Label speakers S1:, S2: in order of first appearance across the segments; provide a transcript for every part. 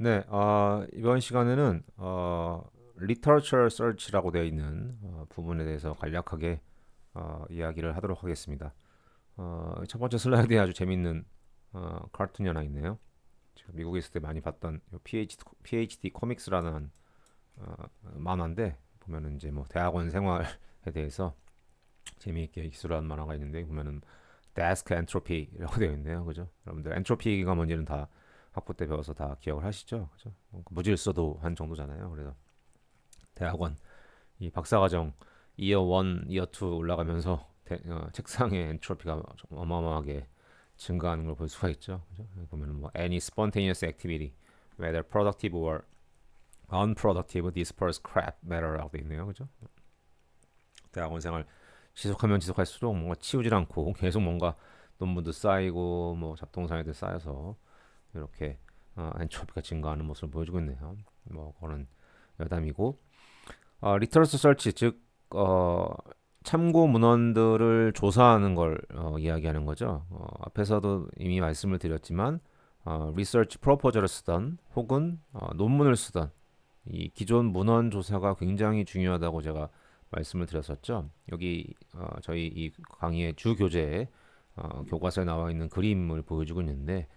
S1: 네, 이번 시간에는 literature search라고 되어 있는 부분에 대해서 간략하게 이야기를 하도록 하겠습니다. 첫 번째 슬라이드에 아주 재밌는 카툰이 하나 있네요. 제가 미국에 있을 때 많이 봤던 요 PhD 코믹스라는 어, 만화인데 보면은 이제 뭐 대학원 생활에 대해서 재미있게 기술한 만화가 있는데 보면은 데스크 엔트로피라고 되어 있네요. 그죠? 여러분들 엔트로피가 뭔지는 다 학부 때 배워서 다 기억을 하시죠? 그죠? 무질서도 한 정도잖아요. 그래서 대학원 이 박사과정 이어 1, 이어 2 올라가면서 책상의 엔트로피가 좀 어마어마하게 증가하는 걸 볼 수가 있죠. 그죠? 보면은 뭐 any spontaneous activity, whether productive or unproductive, disperse crap matter라고 돼 있네요. 그죠? 대학원 생활 지속하면 지속할수록 뭔가 치우질 않고 계속 뭔가 논문도 쌓이고 뭐 잡동사니도 쌓여서 이렇게 엔트로피가 증가하는 모습을 보여주고 있네요. 뭐 그거는 여담이고 리터러스 설치 즉 참고 문헌들을 조사하는 걸 이야기하는 거죠. 앞에서도 이미 말씀을 드렸지만 리서치 프로포저를 쓰던 혹은 논문을 쓰던 이 기존 문헌 조사가 굉장히 중요하다고 제가 말씀을 드렸었죠. 여기 저희 이 강의의 주 교재에 교과서에 나와 있는 그림을 보여주고 있는데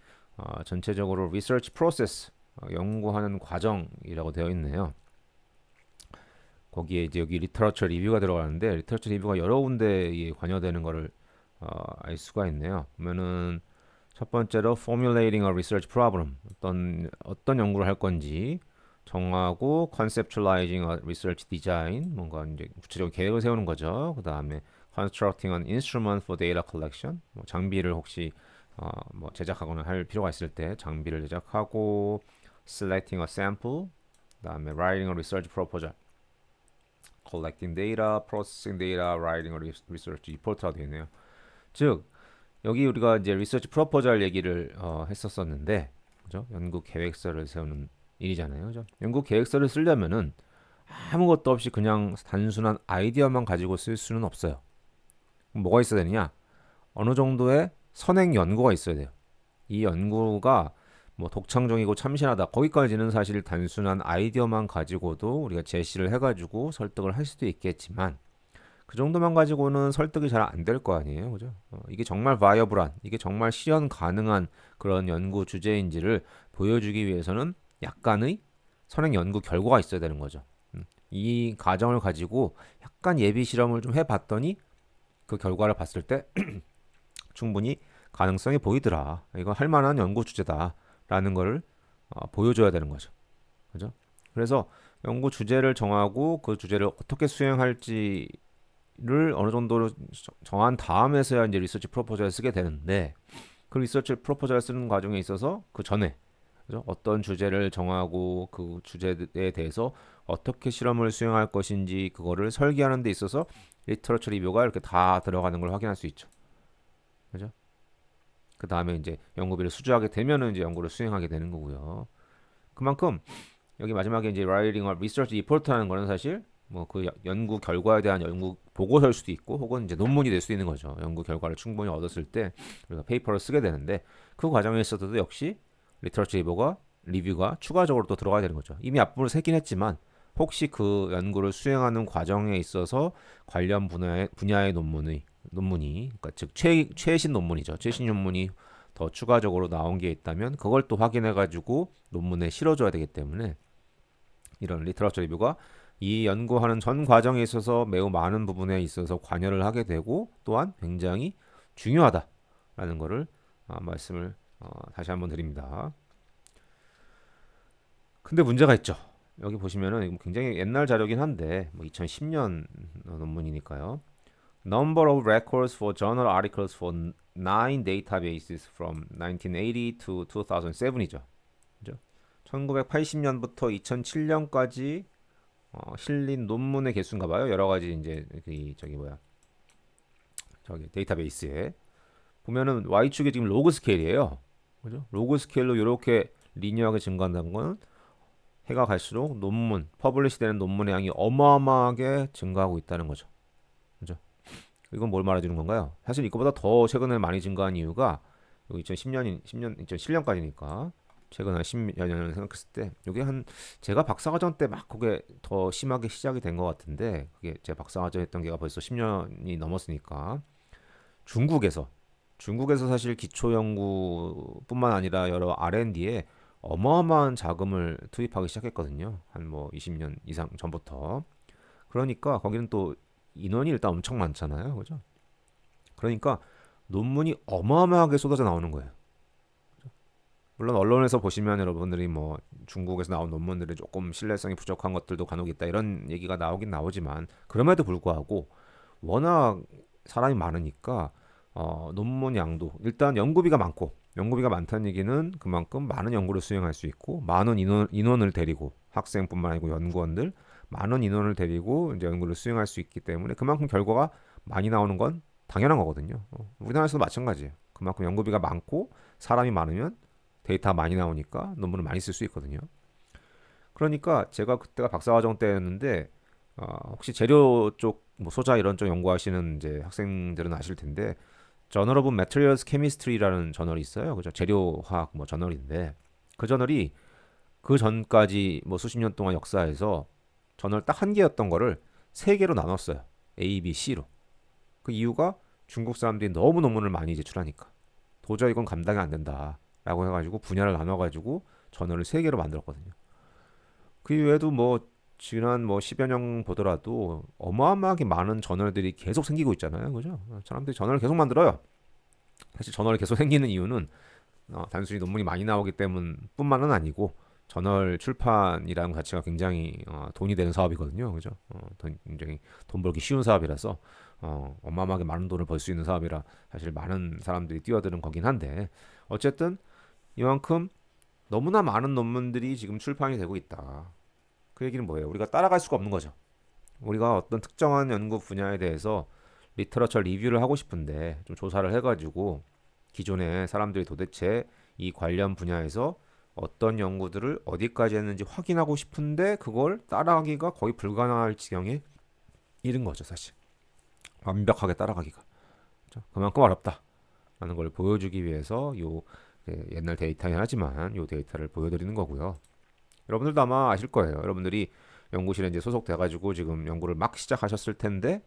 S1: 전체적으로 research process 연구하는 과정이라고 되어 있네요. 거기에 이제 여기 리터러처 리뷰가 들어가는데 리터러처 리뷰가 여러 군데에 관여되는 거를 알 수가 있네요. 보면은 첫 번째로 formulating a research problem 어떤 연구를 할 건지 정하고 conceptualizing a research design 뭔가 이제 구체적인 계획을 세우는 거죠. 그 다음에 constructing an instrument for data collection 뭐 장비를 혹시 뭐 제작하거나 할 필요가 있을 때 장비를 제작하고 selecting a sample 그다음에 writing a research proposal collecting data, processing data, writing a research report라고 되어 있네요. 즉 여기 우리가 이제 리서치 프로포절 얘기를 했었었는데 그죠? 연구 계획서를 세우는 일이잖아요. 그죠? 연구 계획서를 쓰려면은 아무것도 없이 그냥 단순한 아이디어만 가지고 쓸 수는 없어요. 뭐가 있어야 되느냐? 어느 정도의 선행 연구가 있어야 돼요. 이 연구가 뭐 독창적이고 참신하다. 거기까지는 사실 단순한 아이디어만 가지고도 우리가 제시를 해가지고 설득을 할 수도 있겠지만 그 정도만 가지고는 설득이 잘 안 될 거 아니에요, 그죠? 이게 정말 바이어블한, 이게 정말 실현 가능한 그런 연구 주제인지를 보여주기 위해서는 약간의 선행 연구 결과가 있어야 되는 거죠. 이 과정을 가지고 약간 예비 실험을 좀 해봤더니 그 결과를 봤을 때 충분히 가능성이 보이더라. 이거 할 만한 연구 주제다라는 거를 보여줘야 되는 거죠. 그죠? 그래서 연구 주제를 정하고 그 주제를 어떻게 수행할지를 어느 정도로 정한 다음에서야 이제 리서치 프로포저를 쓰게 되는데 그 리서치 프로포저를 쓰는 과정에 있어서 그 전에 그죠? 어떤 주제를 정하고 그 주제에 대해서 어떻게 실험을 수행할 것인지 그거를 설계하는 데 있어서 리터러처 리뷰가 이렇게 다 들어가는 걸 확인할 수 있죠. 그죠? 그 다음에 이제 연구비를 수주하게 되면은 이제 연구를 수행하게 되는 거고요. 그만큼 여기 마지막에 이제 writing a research report라는 거는 사실 뭐 그 연구 결과에 대한 연구 보고서일 수도 있고 혹은 이제 논문이 될 수도 있는 거죠. 연구 결과를 충분히 얻었을 때 우리가 페이퍼를 쓰게 되는데 그 과정에 있어서도 역시 리터러처 리뷰가 추가적으로 또 들어가야 되는 거죠. 이미 앞부분을 새긴 했지만 혹시 그 연구를 수행하는 과정에 있어서 관련 분야의 논문이 그러니까 즉 최신 논문이죠. 최신 논문이 더 추가적으로 나온 게 있다면 그걸 또 확인해 가지고 논문에 실어줘야 되기 때문에 이런 리터러처 리뷰가 이 연구하는 전 과정에 있어서 매우 많은 부분에 있어서 관여를 하게 되고 또한 굉장히 중요하다라는 것을 말씀을 다시 한번 드립니다. 근데 문제가 있죠. 여기 보시면은 굉장히 옛날 자료긴 한데 뭐 2010년 논문이니까요. Number of records for journal articles for nine databases from 1980 to 2007이죠. 그죠? 1980년부터 2007년까지 실린 논문의 개수인가 봐요. 여러 가지 이제 그 저기 뭐야? 저기 데이터베이스에 보면은 y축이 지금 로그 스케일이에요. 그죠? 로그 스케일로 이렇게 리니어하게 증가한다는 건 해가 갈수록 퍼블리시 되는 논문의 양이 어마어마하게 증가하고 있다는 거죠. 그죠? 이건 뭘 말해주는 건가요? 사실 이거보다 더 최근에 많이 증가한 이유가 2010년, 2007년까지니까 최근 한 10여 년을 생각했을 때 이게 한 제가 박사과정 때 막 그게 더 심하게 시작이 된 것 같은데 그게 제가 박사과정 했던 게가 벌써 10년이 넘었으니까 중국에서 중국에서 사실 기초 연구뿐만 아니라 여러 R&D에 어마어마한 자금을 투입하기 시작했거든요. 한 뭐 20년 이상 전부터. 그러니까 거기는 또 인원이 일단 엄청 많잖아요. 그죠? 그러니까 논문이 어마어마하게 쏟아져 나오는 거예요. 물론 언론에서 보시면 여러분들이 뭐 중국에서 나온 논문들이 조금 신뢰성이 부족한 것들도 간혹 있다 이런 얘기가 나오긴 나오지만 그럼에도 불구하고 워낙 사람이 많으니까 논문 양도 일단 연구비가 많고 연구비가 많다는 얘기는 그만큼 많은 연구를 수행할 수 있고 많은 인원을 데리고 학생뿐만 아니고 연구원들 많은 인원을 데리고 이제 연구를 수행할 수 있기 때문에 그만큼 결과가 많이 나오는 건 당연한 거거든요. 우리나라에서도 마찬가지예요. 그만큼 연구비가 많고 사람이 많으면 데이터 많이 나오니까 논문을 많이 쓸 수 있거든요. 그러니까 제가 그때가 박사과정 때였는데 혹시 재료 쪽 뭐 소자 이런 쪽 연구하시는 이제 학생들은 아실 텐데 저널 오브 매트리얼스 케미스트리라는 저널이 있어요. 그죠? 재료화학 뭐 저널인데 그 저널이 그 전까지 뭐 수십 년 동안 역사에서 저널 딱 한 개였던 거를 세 개로 나눴어요. A, B, C로. 그 이유가 중국 사람들이 너무 논문을 많이 제출하니까 도저히 이건 감당이 안 된다라고 해가지고 분야를 나눠가지고 저널을 세 개로 만들었거든요. 그 이외에도 뭐 지난 뭐 10여 년 보더라도 어마어마하게 많은 저널들이 계속 생기고 있잖아요. 그죠? 사람들이 저널을 계속 만들어요. 사실 저널이 계속 생기는 이유는 단순히 논문이 많이 나오기 때문뿐만은 아니고 저널 출판이라는 가치가 굉장히 돈이 되는 사업이거든요. 그죠? 굉장히 돈 벌기 쉬운 사업이라서 어마어마하게 많은 돈을 벌 수 있는 사업이라 사실 많은 사람들이 뛰어드는 거긴 한데 어쨌든 이만큼 너무나 많은 논문들이 지금 출판이 되고 있다. 그 얘기는 뭐예요? 우리가 따라갈 수가 없는 거죠. 우리가 어떤 특정한 연구 분야에 대해서 리터러처 리뷰를 하고 싶은데 좀 조사를 해가지고 기존에 사람들이 도대체 이 관련 분야에서 어떤 연구들을 어디까지 했는지 확인하고 싶은데 그걸 따라가기가 거의 불가능할 지경에 이른 거죠, 사실. 완벽하게 따라가기가. 그렇죠? 그만큼 어렵다라는 걸 보여주기 위해서 요 옛날 데이터긴 하지만 요 데이터를 보여드리는 거고요. 여러분들도 아마 아실 거예요. 여러분들이 연구실에 이제 소속돼가지고 지금 연구를 막 시작하셨을 텐데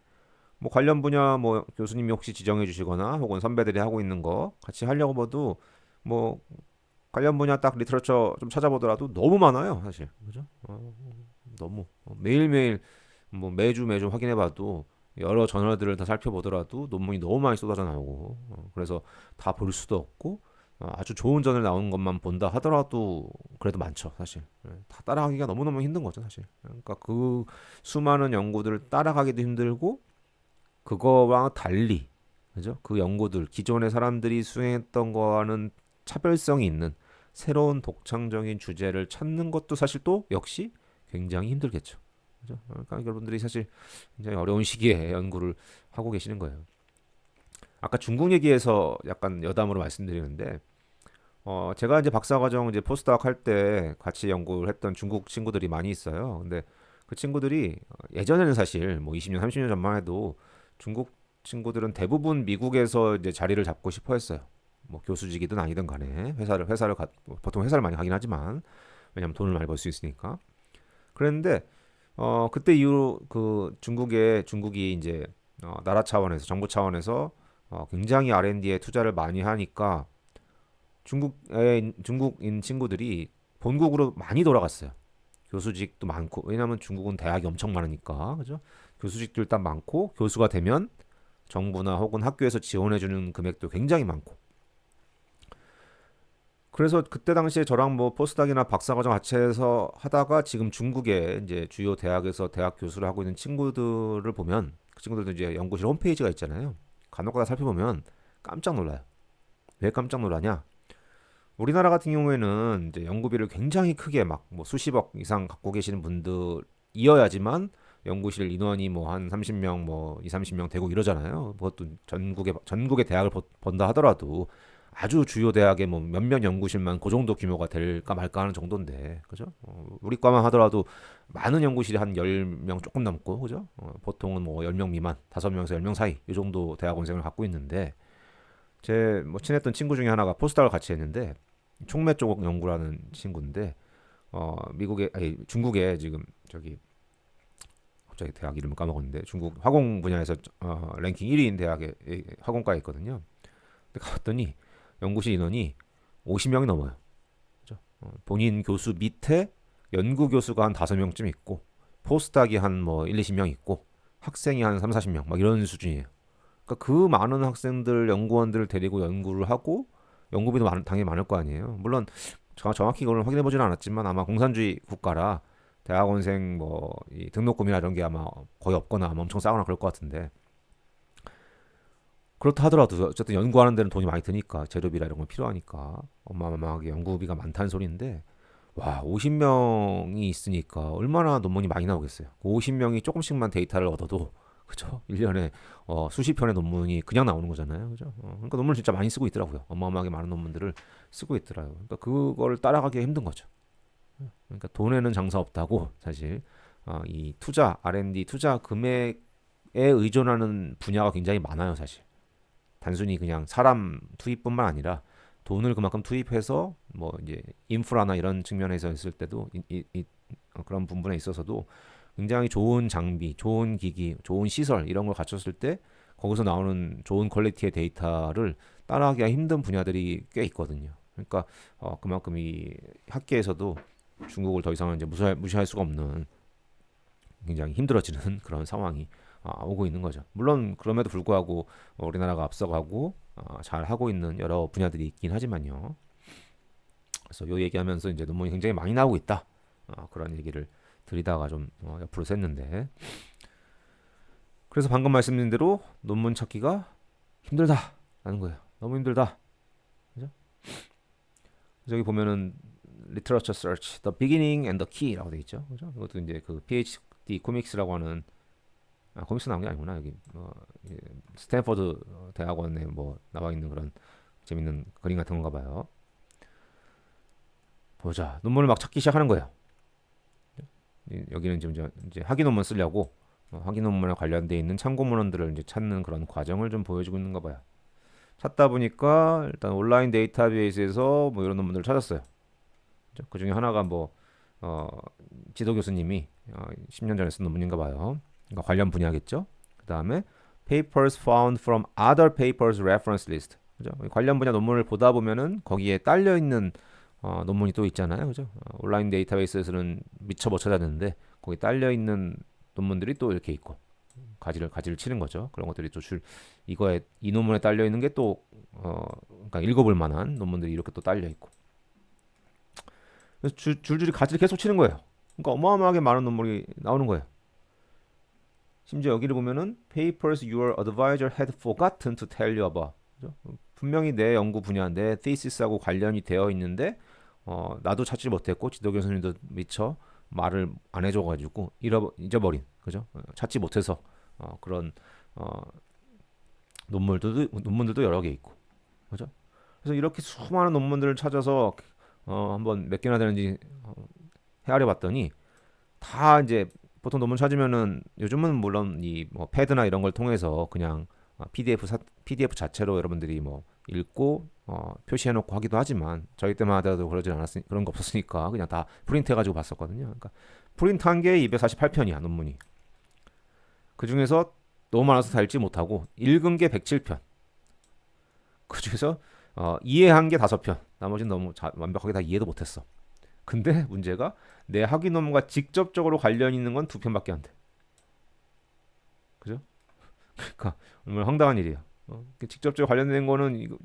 S1: 뭐 관련 분야 뭐 교수님이 혹시 지정해 주시거나 혹은 선배들이 하고 있는 거 같이 하려고 봐도 뭐 관련 분야 딱 리터러처 좀 찾아보더라도 너무 많아요, 사실. 그죠? 너무 매일매일 뭐 매주 확인해봐도 여러 저널들을 다 살펴보더라도 논문이 너무 많이 쏟아져 나오고 그래서 다 볼 수도 없고 아주 좋은 저널 나오는 것만 본다 하더라도 그래도 많죠, 사실. 다 따라가기가 너무너무 힘든 거죠, 사실. 그러니까 그 수많은 연구들을 따라가기도 힘들고 그거와 달리 그죠? 그 연구들 기존의 사람들이 수행했던 거와는 차별성이 있는 새로운 독창적인 주제를 찾는 것도 사실 또 역시 굉장히 힘들겠죠. 그죠? 그러니까 여러분들이 사실 굉장히 어려운 시기에 연구를 하고 계시는 거예요. 아까 중국 얘기해서 약간 여담으로 말씀드리는데 제가 이제 박사과정 이제 포스닥 할 때 같이 연구를 했던 중국 친구들이 많이 있어요. 근데 그 친구들이 예전에는 사실 뭐 20년, 30년 전만 해도 중국 친구들은 대부분 미국에서 이제 자리를 잡고 싶어 했어요. 뭐 교수직이든 아니든 간에 보통 회사를 많이 가긴 하지만 왜냐면 돈을 많이 벌 수 있으니까. 그랬는데 그때 이후로 그 중국이 이제 나라 차원에서 정부 차원에서 굉장히 R&D에 투자를 많이 하니까 중국인 친구들이 본국으로 많이 돌아갔어요. 교수직도 많고 왜냐하면 중국은 대학이 엄청 많으니까 그죠? 교수직도 일단 많고 교수가 되면 정부나 혹은 학교에서 지원해주는 금액도 굉장히 많고 그래서 그때 당시에 저랑 뭐 포스닥이나 박사과정 같이 해서 하다가 지금 중국의 이제 주요 대학에서 대학 교수를 하고 있는 친구들을 보면 그 친구들도 이제 연구실 홈페이지가 있잖아요. 간혹가다 살펴보면 깜짝 놀라요. 왜 깜짝 놀라냐? 우리나라 같은 경우에는 이제 연구비를 굉장히 크게 막 뭐 수십억 이상 갖고 계시는 분들이어야지만 연구실 인원이 뭐 한 30명 뭐 2, 30명 되고 이러잖아요. 그것도 전국의 대학을 본다 하더라도 아주 주요 대학의 뭐 몇몇 연구실만 그 정도 규모가 될까 말까 하는 정도인데. 그죠? 우리 과만 하더라도 많은 연구실이 한 10명 조금 넘고 그죠? 보통은 뭐 10명 미만, 5명에서 10명 사이 이 정도 대학원생을 갖고 있는데 제 뭐 친했던 친구 중에 하나가 포스닥을 같이 했는데 촉매 쪽 연구라는 친구인데 미국에 아니 중국에 지금 저기 갑자기 대학 이름을 까먹었는데 중국 화공 분야에서 랭킹 1위인 대학에 화공과에 있거든요. 근데 가봤더니 연구실 인원이 50명이 넘어요. 그죠? 본인 교수 밑에 연구 교수가 한 5명쯤 있고 포스닥이 한 뭐 1, 20명 있고 학생이 한 3, 40명 막 이런 수준이에요. 그러니까 그 많은 학생들 연구원들을 데리고 연구를 하고 연구비도 당연히 많을 거 아니에요. 물론 제가 정확히 이걸 확인해 보지는 않았지만 아마 공산주의 국가라 대학원생 뭐 이 등록금이나 이런 게 아마 거의 없거나 아마 엄청 싸거나 그럴 것 같은데 그렇다 하더라도 어쨌든 연구하는 데는 돈이 많이 드니까 재료비라 이런 거 필요하니까 어마어마하게 연구비가 많다는 소리인데 와 50명이 있으니까 얼마나 논문이 많이 나오겠어요. 50명이 조금씩만 데이터를 얻어도 그죠? 1년에 수십 편의 논문이 그냥 나오는 거잖아요. 그죠? 그러니까 논문을 진짜 많이 쓰고 있더라고요. 어마어마하게 많은 논문들을 쓰고 있더라고요. 그러니까 그걸 따라가기 힘든 거죠. 그러니까 돈에는 장사 없다고 사실 이 투자 R&D 투자 금액에 의존하는 분야가 굉장히 많아요. 사실 단순히 그냥 사람 투입뿐만 아니라 돈을 그만큼 투입해서 뭐 이제 인프라나 이런 측면에서 있을 때도 그런 부분에 있어서도 굉장히 좋은 장비, 좋은 기기, 좋은 시설 이런 걸 갖췄을 때 거기서 나오는 좋은 퀄리티의 데이터를 따라하기가 힘든 분야들이 꽤 있거든요. 그러니까 그만큼 이 학계에서도 중국을 더 이상은 이제 무시할 수가 없는 굉장히 힘들어지는 그런 상황이 오고 있는 거죠. 물론 그럼에도 불구하고 우리나라가 앞서가고 잘 하고 있는 여러 분야들이 있긴 하지만요. 그래서 요 얘기하면서 이제 논문이 굉장히 많이 나오고 있다. 그런 얘기를 드리다가 좀 옆으로 샜는데 그래서 방금 말씀드린 대로 논문 찾기가 힘들다라는 거예요. 너무 힘들다. 그죠? 저기 보면은 literature search, the beginning and the key라고 돼 있죠. 그죠? 이것도 이제 그 PhD 코믹스라고 하는 코믹스 나온 게 아니구나. 여기 스탠퍼드 대학원에 뭐 나와 있는 그런 재밌는 그림 같은 건가 봐요. 보자. 논문을 막 찾기 시작하는 거예요. 여기는 지금 이제 학위 논문 쓰려고 학위 논문에 관련돼 있는 참고문헌들을 이제 찾는 그런 과정을 좀 보여주고 있는가 봐요. 찾다 보니까 일단 온라인 데이터베이스에서 뭐 이런 논문들을 찾았어요. 그 중에 하나가 뭐 어, 지도 교수님이 10년 전에 쓴 논문인가 봐요. 그러니까 관련 분야겠죠. 그 다음에 papers found from other papers reference list. 그죠? 관련 분야 논문을 보다 보면은 거기에 딸려 있는 논문이 또 있잖아요. 그죠? 온라인 데이터베이스에서는 미처 못 찾았는데 거기 딸려 있는 논문들이 또 이렇게 있고 가지를 치는 거죠. 그런 것들이 또 이거에 이 논문에 딸려 있는 게 또 그러니까 읽어볼 만한 논문들이 이렇게 또 딸려 있고. 그래서 줄줄이 가지를 계속 치는 거예요. 그러니까 어마어마하게 많은 논문이 나오는 거예요. 심지어 여기를 보면은 papers your advisor had forgotten to tell you about. 그죠? 분명히 내 연구 분야, 내 thesis 하고 관련이 되어 있는데 나도 찾지 못했고 지도 교수님도 미처 말을 안 해줘가지고 잊어버린, 그죠? 찾지 못해서 그런 논문들도 여러 개 있고, 그죠? 그래서 이렇게 수많은 논문들을 찾아서 한번 몇 개나 되는지 헤아려 봤더니 다 이제 보통 논문 찾으면은 요즘은 물론 이 뭐 패드나 이런 걸 통해서 그냥 PDF 자체로 여러분들이 뭐 읽고 표시해놓고 하기도 하지만 저희 때만 하더라도 그런 거 없었으니까 그냥 다 프린트해가지고 봤었거든요. 그러니까 프린트한 게 248편이야 논문이. 그 중에서 너무 많아서 다 읽지 못하고 읽은 게 107편. 그 중에서 이해한 게 5편. 나머지는 너무 완벽하게 다 이해도 못했어. 근데 문제가 내 학위 논문과 직접적으로 관련 있는 건 2편밖에 안 돼. 그죠? 그러니까 얼마나 황당한 일이야. 직접적으로 관련된 거는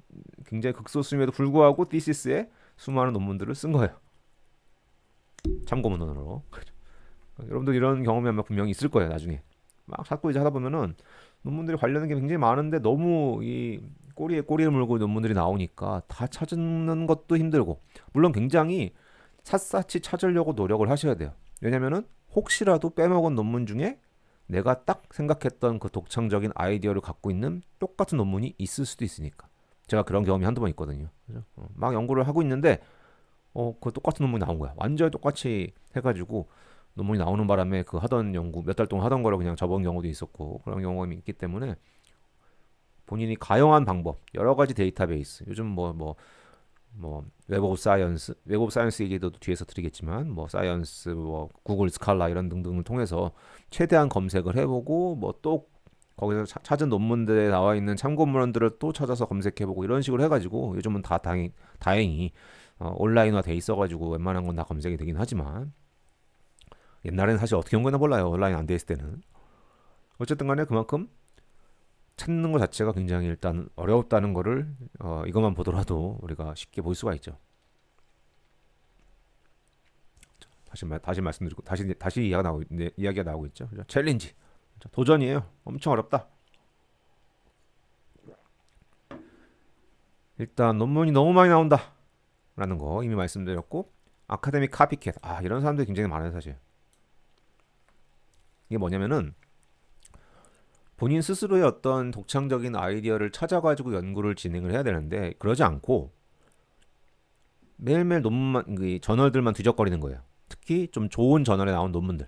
S1: 굉장히 극소수임에도 불구하고 thesis 수많은 논문들을 쓴 거예요. 참고문헌으로. 여러분들 이런 경험이 아마 분명히 있을 거예요. 나중에 막 찾고 이제 하다 보면은 논문들이 관련된 게 굉장히 많은데 너무 이 꼬리에 꼬리를 물고 논문들이 나오니까 다 찾는 것도 힘들고 물론 굉장히 샅샅이 찾으려고 노력을 하셔야 돼요. 왜냐면은 혹시라도 빼먹은 논문 중에 내가 딱 생각했던 그 독창적인 아이디어를 갖고 있는 똑같은 논문이 있을 수도 있으니까. 제가 그런 경험이 한두 번 있거든요. 그죠? 막 연구를 하고 있는데 그 똑같은 논문이 나온 거야. 완전히 똑같이 해가지고 논문이 나오는 바람에 그 하던 연구 몇 달 동안 하던 거를 그냥 접은 경우도 있었고 그런 경험이 있기 때문에 본인이 가용한 방법 여러 가지 데이터베이스 요즘 뭐 뭐 웹 오브 사이언스, 웹 오브 사이언스 얘기도 뒤에서 드리겠지만 뭐 사이언스, 뭐 구글 스칼라 이런 등등을 통해서 최대한 검색을 해보고 뭐 또 거기서 찾은 논문들에 나와 있는 참고문헌들을 또 찾아서 검색해보고 이런 식으로 해가지고 요즘은 다 다행히 온라인화 돼 있어가지고 웬만한 건 다 검색이 되긴 하지만 옛날에는 사실 어떻게 한 거나 몰라요. 온라인 안 돼 있을 때는. 어쨌든 간에 그만큼 찾는 것 자체가 굉장히 일단 어려웠다는 거를 이것만 보더라도 우리가 쉽게 볼 수가 있죠. 다시 말씀드리고 다시 이야기가 나오고 있죠. 그죠? 챌린지, 도전이에요. 엄청 어렵다. 일단 논문이 너무 많이 나온다라는 거 이미 말씀드렸고, 아카데믹 카피캣, 이런 사람들이 굉장히 많아요 사실. 이게 뭐냐면은 본인 스스로의 어떤 독창적인 아이디어를 찾아가지고 연구를 진행을 해야 되는데 그러지 않고 매일매일 논문만, 그 저널들만 뒤적거리는 거예요. 특히 좀 좋은 저널에 나온 논문들,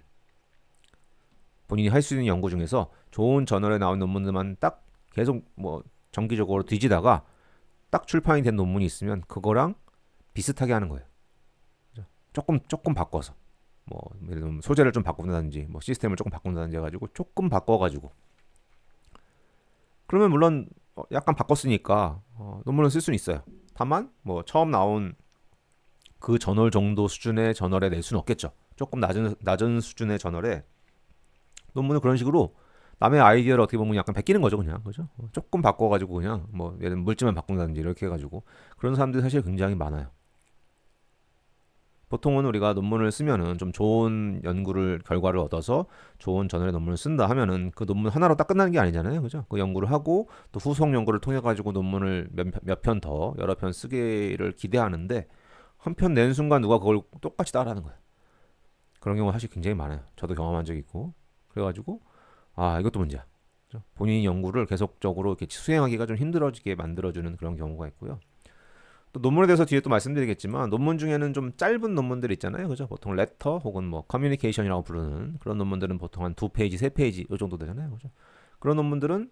S1: 본인이 할 수 있는 연구 중에서 좋은 저널에 나온 논문들만 딱 계속 뭐 정기적으로 뒤지다가 딱 출판이 된 논문이 있으면 그거랑 비슷하게 하는 거예요. 조금 바꿔서 뭐 예를 들면 소재를 좀 바꾼다든지 뭐 시스템을 조금 바꾼다든지 해가지고 조금 바꿔가지고, 그러면 물론 약간 바꿨으니까 논문을 쓸 수는 있어요. 다만 뭐 처음 나온 그 저널 정도 수준의 저널에 낼 수는 없겠죠. 조금 낮은 수준의 저널에 논문을 그런 식으로 남의 아이디어를 어떻게 보면 약간 베끼는 거죠, 그냥. 그죠? 조금 바꿔가지고 그냥 뭐 예를 들면 물질만 바꾼다든지 이렇게 해가지고 그런 사람들이 사실 굉장히 많아요. 보통은 우리가 논문을 쓰면은 좀 좋은 연구를 결과를 얻어서 좋은 저널의 논문을 쓴다 하면은 그 논문 하나로 딱 끝나는 게 아니잖아요, 그죠? 그 연구를 하고 또 후속 연구를 통해 가지고 논문을 몇 편 더 여러 편 쓰기를 기대하는데 한 편 낸 순간 누가 그걸 똑같이 따라하는 거예요. 그런 경우 사실 굉장히 많아요. 저도 경험한 적이 있고. 그래가지고 이것도 문제야. 그죠? 본인이 연구를 계속적으로 이렇게 수행하기가 좀 힘들어지게 만들어주는 그런 경우가 있고요. 또 논문에 대해서 뒤에 또 말씀드리겠지만 논문 중에는 좀 짧은 논문들 있잖아요, 그죠? 보통 레터 혹은 뭐 커뮤니케이션이라고 부르는 그런 논문들은 보통 한 두 페이지, 세 페이지 이 정도 되잖아요, 그죠? 그런 논문들은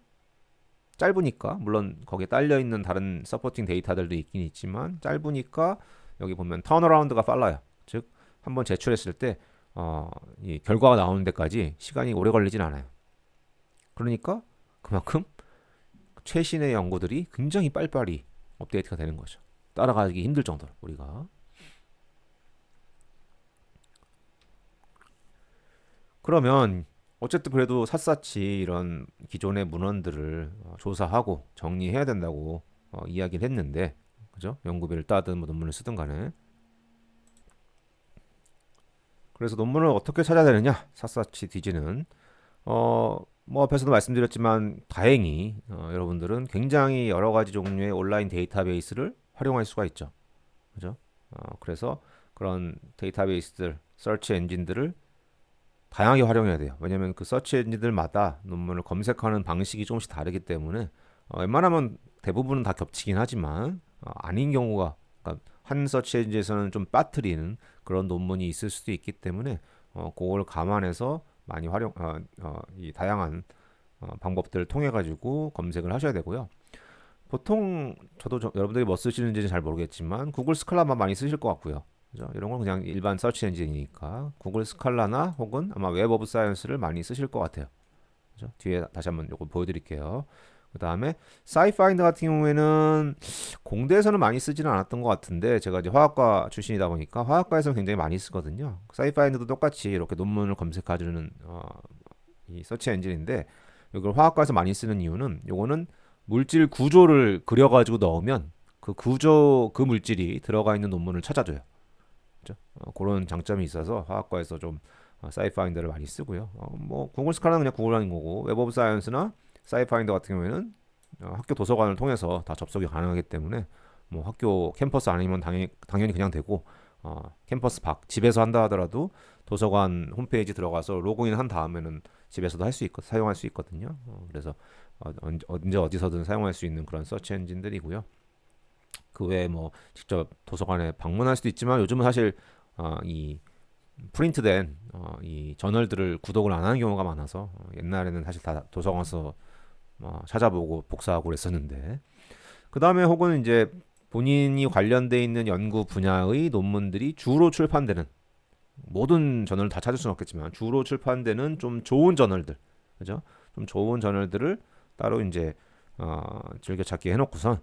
S1: 짧으니까 물론 거기에 딸려 있는 다른 서포팅 데이터들도 있긴 있지만 짧으니까 여기 보면 턴어라운드가 빨라요. 즉 한번 제출했을 때 이 결과가 나오는 데까지 시간이 오래 걸리진 않아요. 그러니까 그만큼 최신의 연구들이 굉장히 빨리빨리 업데이트가 되는 거죠. 따라가기 힘들 정도로 우리가. 그러면 어쨌든 그래도 샅샅이 이런 기존의 문헌들을 조사하고 정리해야 된다고 이야기를 했는데, 그죠? 연구비를 따든 뭐 논문을 쓰든 간에. 그래서 논문을 어떻게 찾아야 되느냐? 샅샅이 뒤지는. 뭐 앞에서도 말씀드렸지만 다행히 여러분들은 굉장히 여러 가지 종류의 온라인 데이터베이스를 활용할 수가 있죠. 그죠? 그래서 그런 데이터베이스들, 서치 엔진들을 다양하게 활용해야 돼요. 왜냐하면 그 서치 엔진들마다 논문을 검색하는 방식이 조금씩 다르기 때문에 웬만하면 대부분은 다 겹치긴 하지만 아닌 경우가, 그러니까 한 서치 엔진에서는 좀 빠뜨리는 그런 논문이 있을 수도 있기 때문에 그걸 감안해서 많이 이 다양한 방법들을 통해 가지고 검색을 하셔야 되고요. 보통 여러분들이 뭐 쓰시는지는 잘 모르겠지만 구글 스칼라만 많이 쓰실 것 같고요. 그죠? 이런 건 그냥 일반 서치 엔진이니까 구글 스칼라나 혹은 아마 웹 오브 사이언스를 많이 쓰실 것 같아요. 그죠? 뒤에 다시 한번 이거 보여드릴게요. 그 다음에 사이파인드 같은 경우에는 공대에서는 많이 쓰지는 않았던 것 같은데 제가 이제 화학과 출신이다 보니까 화학과에서는 굉장히 많이 쓰거든요. 사이파인드도 똑같이 이렇게 논문을 검색해주는 이 서치 엔진인데 이걸 화학과에서 많이 쓰는 이유는 요거는 물질 구조를 그려가지고 넣으면 그 물질이 들어가 있는 논문을 찾아줘요. 그죠? 그런 장점이 있어서 화학과에서 좀 사이파인더를 많이 쓰고요. 뭐 구글 스칼라는 그냥 구글하는 거고 웹 오브 사이언스나 사이파인더 같은 경우에는 학교 도서관을 통해서 다 접속이 가능하기 때문에 뭐 학교 캠퍼스 아니면 당연히 그냥 되고 캠퍼스 밖 집에서 한다 하더라도 도서관 홈페이지 들어가서 로그인 한 다음에는 집에서도 사용할 수 있거든요. 그래서 언제 어디서든 사용할 수 있는 그런 서치 엔진들이고요. 그 외에 뭐 직접 도서관에 방문할 수도 있지만 요즘은 사실 이 프린트된 이 저널들을 구독을 안 하는 경우가 많아서 옛날에는 사실 다 도서관에서 찾아보고 복사하고 그랬었는데 그 다음에 혹은 이제 본인이 관련돼 있는 연구 분야의 논문들이 주로 출판되는 모든 저널을 다 찾을 수는 없겠지만 주로 출판되는 좀 좋은 저널들, 그죠? 좀 좋은 저널들을 따로 이제 즐겨찾기 해놓고선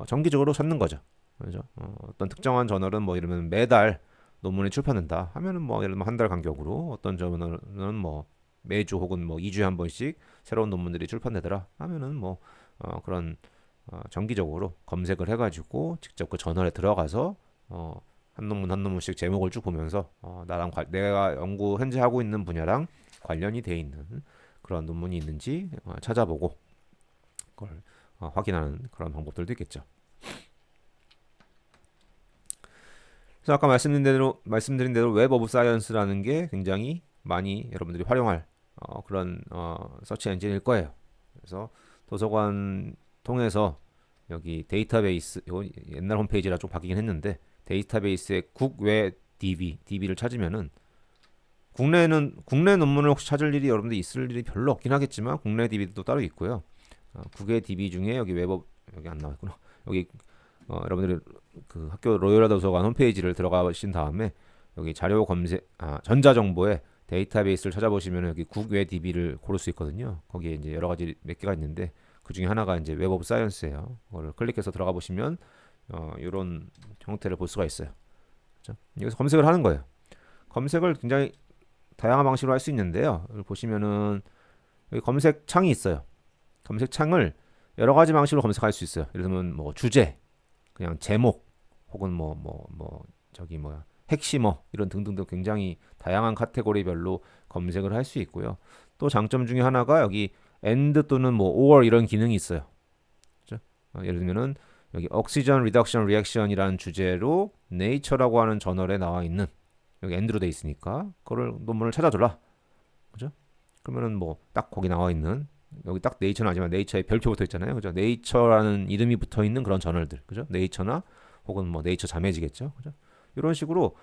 S1: 정기적으로 찾는 거죠, 그죠? 어떤 특정한 저널은 뭐 이러면 매달 논문이 출판된다 하면은 뭐 예를 들면 한 달 간격으로 어떤 저널은 뭐 매주 혹은 뭐 2주에 한 번씩 새로운 논문들이 출판되더라 하면은 뭐 그런 정기적으로 검색을 해가지고 직접 그 저널에 들어가서 한 논문 한 논문씩 제목을 쭉 보면서 내가 연구 현재 하고 있는 분야랑 관련이 돼 있는 그런 논문이 있는지 찾아보고 그걸 확인하는 그런 방법들도 있겠죠. 그래서 아까 말씀드린 대로 웹 오브 사이언스라는 게 굉장히 많이 여러분들이 활용할 그런 서치 엔진일 거예요. 그래서 도서관 통해서 여기 데이터베이스, 옛날 홈페이지라 좀 바뀌긴 했는데 데이터베이스에 국외 DB를 찾으면은 국내 논문을 혹시 찾을 일이 여러분들 있을 일이 별로 없긴 하겠지만 국내 DB도 따로 있고요. 국외 DB 중에 여기 여기 안 나왔구나. 여기 여러분들이 그 학교 로열라 도서관 홈페이지를 들어가신 다음에 여기 자료 검색 전자정보에 데이터베이스를 찾아보시면 여기 국외 DB를 고를 수 있거든요. 거기에 이제 여러 가지 몇 개가 있는데 그 중에 하나가 이제 웹 오브 사이언스예요. 그걸 클릭해서 들어가 보시면 이런 형태를 볼 수가 있어요. 그렇죠? 여기서 검색을 하는 거예요. 검색을 굉장히 다양한 방식으로 할 수 있는데요. 여기 보시면은 여기 검색 창이 있어요. 검색 창을 여러 가지 방식으로 검색할 수 있어요. 예를 들면 뭐 주제, 그냥 제목, 혹은 저기 뭐야 핵심어 이런 등등등 굉장히 다양한 카테고리별로 검색을 할 수 있고요. 또 장점 중에 하나가 여기 and 또는 뭐 or 이런 기능이 있어요. 그렇죠? 예를 들면은 여기 oxygen reduction reaction이라는 주제로 Nature라고 하는 저널에 나와 있는 여기 and로 돼 있으니까 그걸 논문을 찾아줘라. 그죠? 그러면은 뭐 딱 거기 나와 있는 여기 딱 네이처는 아니지만 네이처에 별표 붙어 있잖아요. 그죠? 네이처라는 이름이 붙어 있는 그런 저널들. 그죠? 네이처나 혹은 뭐 네이처 자매지겠죠. 그죠? 이런 식으로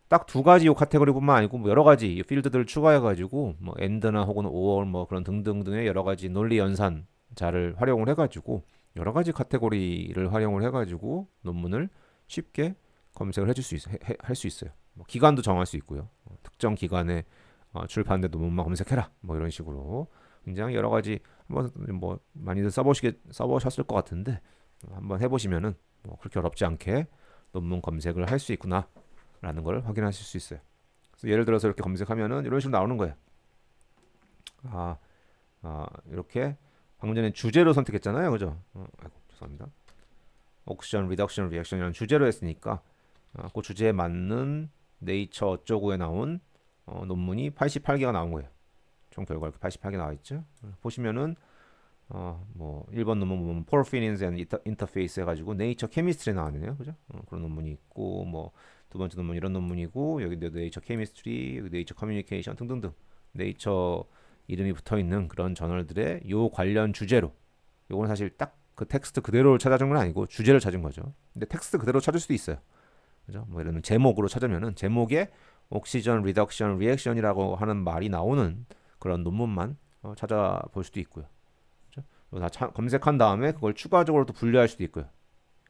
S1: 딱 두 가지 요 카테고리뿐만 아니고 뭐 여러 가지 필드들을 추가해 가지고 뭐 엔드나 혹은 오어 뭐 그런 등등등의 여러 가지 논리 연산자를 활용을 해 가지고 여러 가지 카테고리를 활용을 해 가지고 논문을 쉽게 검색을 해줄 수 있어 할 수 있어요. 뭐 기간도 정할 수 있고요. 특정 기간에 출판된 논문만 검색해라. 뭐 이런 식으로 굉장히 여러 가지 한번 뭐 많이들 써보셨을 것 같은데 한번 해보시면은 뭐 그렇게 어렵지 않게 논문 검색을 할 수 있구나라는 걸 확인하실 수 있어요. 그래서 예를 들어서 이렇게 검색하면은 이런 식으로 나오는 거예요. 이렇게 방금 전에 주제로 선택했잖아요, 그죠? 아이고 죄송합니다. 옥시전 리덕션 리액션이라는 주제로 했으니까 그 주제에 맞는 네이처 어쩌고에 나온 논문이 88개가 나온 거예요. 총 결과 이렇게 88개 나와 있죠. 보시면은 뭐 1번 논문 보면 Porphyrins and Interface 해가지고 네이처 케미스트리 나왔네요, 그죠? 그런 논문이 있고 뭐 두 번째 논문 이런 논문이고 여기 네이처 케미스트리, 여기 네이처 커뮤니케이션 등등등 네이처 이름이 붙어 있는 그런 저널들의 요 관련 주제로 요거는 사실 딱 그 텍스트 그대로를 찾아준 건 아니고 주제를 찾은 거죠. 근데 텍스트 그대로 찾을 수도 있어요. 그죠? 뭐 예를 들면 제목으로 찾으면은 제목에 옥시전 리덕션 리액션이라고 하는 말이 나오는 그런 논문만 찾아볼 수도 있고요. 그죠? 검색한 다음에 그걸 추가적으로 또 분류할 수도 있고요.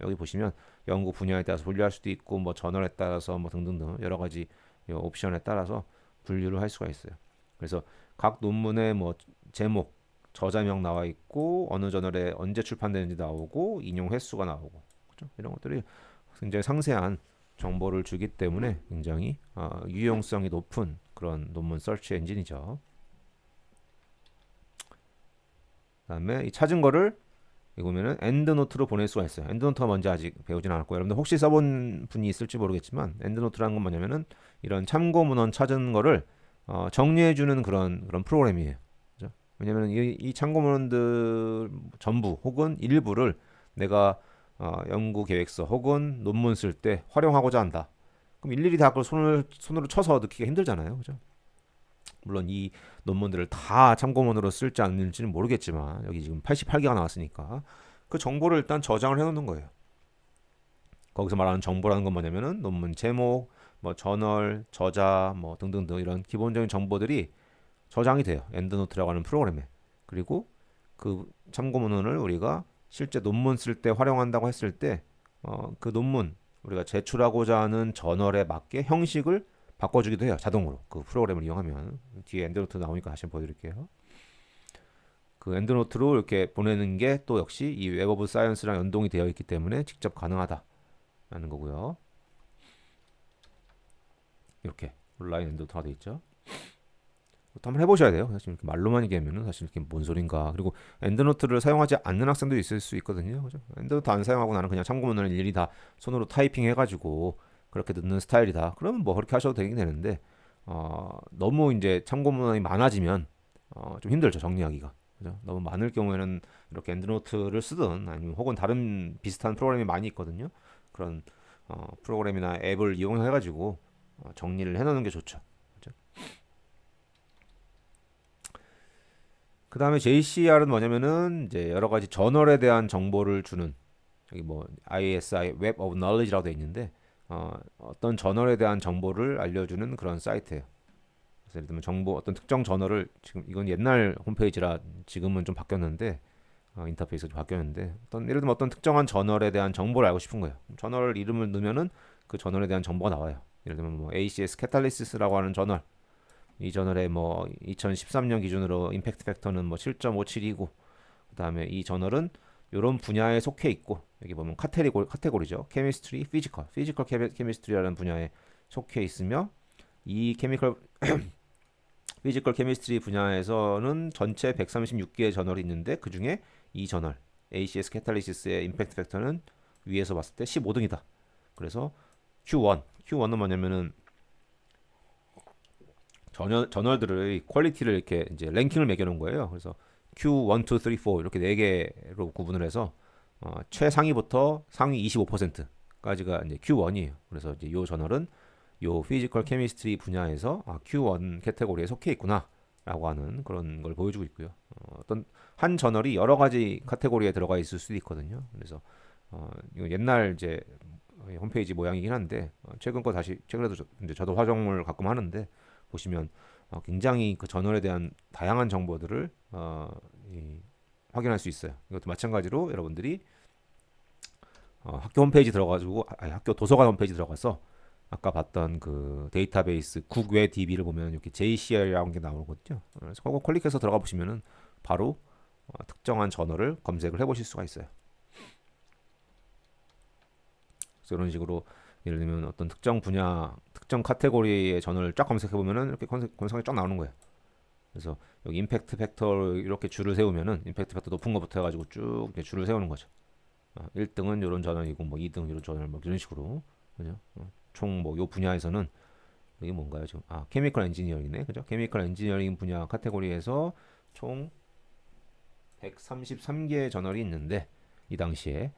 S1: 여기 보시면 연구 분야에 따라서 분류할 수도 있고 뭐 저널에 따라서 뭐 등등등 여러 가지 옵션에 따라서 분류를 할 수가 있어요. 그래서 각 논문의 뭐 제목, 저자명 나와 있고 어느 저널에 언제 출판되는지 나오고 인용 횟수가 나오고 그죠? 이런 것들이 굉장히 상세한 정보를 주기 때문에 굉장히 유용성이 높은 그런 논문 서치 엔진이죠. 그다음에 이 찾은 거를 여기 보면은 엔드노트로 보낼 수가 있어요. 엔드노트가 뭔지 아직 배우진 않았고 여러분들 혹시 써본 분이 있을지 모르겠지만 엔드노트라는 건 뭐냐면은 이런 참고 문헌 찾은 거를 정리해주는 그런 프로그램이에요. 그죠? 왜냐면 이 참고 문헌들 전부 혹은 일부를 내가 연구 계획서 혹은 논문 쓸 때 활용하고자 한다. 그럼 일일이 다 그걸 손으로 쳐서 넣기가 힘들잖아요. 그죠? 물론 이 논문들을 다 참고문으로 쓸지 않을지는 모르겠지만 여기 지금 88개가 나왔으니까 그 정보를 일단 저장을 해놓는 거예요. 거기서 말하는 정보라는 건 뭐냐면은 논문 제목, 뭐 저널, 저자, 뭐 등등등 이런 기본적인 정보들이 저장이 돼요. 엔드노트라고 하는 프로그램에. 그리고 그 참고문헌을 우리가 실제 논문 쓸 때 활용한다고 했을 때 그 논문 우리가 제출하고자 하는 저널에 맞게 형식을 바꿔주기도 해요. 자동으로 그 프로그램을 이용하면. 뒤에 엔드노트 나오니까 다시 한번 보여드릴게요. 그 엔드노트로 이렇게 보내는 게 또 역시 이 웹 오브 사이언스랑 연동이 되어 있기 때문에 직접 가능하다라는 거고요. 이렇게 온라인 엔드노트가 되어 있죠. 또 한번 해보셔야 돼요. 사실 이렇게 말로만 얘기하면은 사실 이렇게 뭔 소린가. 그리고 엔드노트를 사용하지 않는 학생도 있을 수 있거든요. 그죠? 엔드노트 안 사용하고 나는 그냥 참고문을 일일이 다 손으로 타이핑 해가지고 그렇게 넣는 스타일이다. 그러면 뭐 그렇게 하셔도 되긴 되는데 너무 이제 참고문이 많아지면 좀 힘들죠 정리하기가. 그죠? 너무 많을 경우에는 이렇게 엔드노트를 쓰든 아니면 혹은 다른 비슷한 프로그램이 많이 있거든요. 그런 프로그램이나 앱을 이용해가지고 정리를 해놓는 게 좋죠. 그죠? 그 다음에 JCR은 뭐냐면은 이제 여러 가지 저널에 대한 정보를 주는 여기 뭐 ISI Web of Knowledge라고 돼 있는데 어떤 저널에 대한 정보를 알려주는 그런 사이트예요. 그래서 예를 들면 정보 어떤 특정 저널을 지금 이건 옛날 홈페이지라 지금은 좀 바뀌었는데 인터페이스가 좀 바뀌었는데 예를 들면 어떤 특정한 저널에 대한 정보를 알고 싶은 거예요. 저널 이름을 넣으면은 그 저널에 대한 정보가 나와요. 예를 들면 뭐 ACS 캐탈리시스라고 하는 저널 이 저널에 뭐 2013년 기준으로 임팩트 팩터는 뭐 7.57이고 그다음에 이 저널은 이런 분야에 속해 있고 여기 보면 카테고리죠. 케미스트리, 피지컬 케미스트리라는 분야에 속해 있으며 이 피지컬 케미스트리 분야에서는 전체 136개의 저널이 있는데 그 중에 이 저널 ACS 캐탈리시스의 임팩트 팩터는 위에서 봤을 때 15등이다. 그래서 Q1은 뭐냐면은 저널들의 퀄리티를 이렇게 이제 랭킹을 매겨놓은 거예요. 그래서 Q1, 2, 3, 4 이렇게 4개로 구분을 해서 최상위부터 상위 25%까지가 이제 Q1이에요. 그래서 이제 이 저널은 요 피지컬 케미스트리 분야에서 Q1 캐테고리에 속해 있구나라고 하는 그런 걸 보여주고 있고요. 어떤 한 저널이 여러 가지 카테고리에 들어가 있을 수도 있거든요. 그래서 이거 옛날 이제 홈페이지 모양이긴 한데 최근 거 다시 최근에도 이제 저도 화정을 가끔 하는데 보시면 굉장히 그 저널에 대한 다양한 정보들을 확인할 수 있어요. 이것도 마찬가지로 여러분들이 학교 홈페이지 들어가지고 학교 도서관 홈페이지 들어가서 아까 봤던 그 데이터베이스 국외 DB를 보면 이렇게 JCR이라는 게 나오거든요. 그래서 그거 클릭해서 들어가 보시면은 바로 특정한 저널을 검색을 해보실 수가 있어요. 그래서 이런 식으로 예를 들면 어떤 특정 분야, 특정 카테고리의 저널을 쫙 검색해 보면은 이렇게 검색이 쫙 나오는 거예요. 그래서 여기 임팩트 팩터 이렇게 줄을 세우면은 임팩트 팩터 높은 거부터 해가지고 쭉 이렇게 줄을 세우는 거죠. 1등은 이런 저널이고 뭐 2등 이런 저널 뭐 이런 식으로 그죠? 총 뭐 요 분야에서는 이게 뭔가요 지금? 케미컬 엔지니어링이네, 그죠? 케미컬 엔지니어링 분야 카테고리에서 총 133개의 저널이 있는데 이 당시에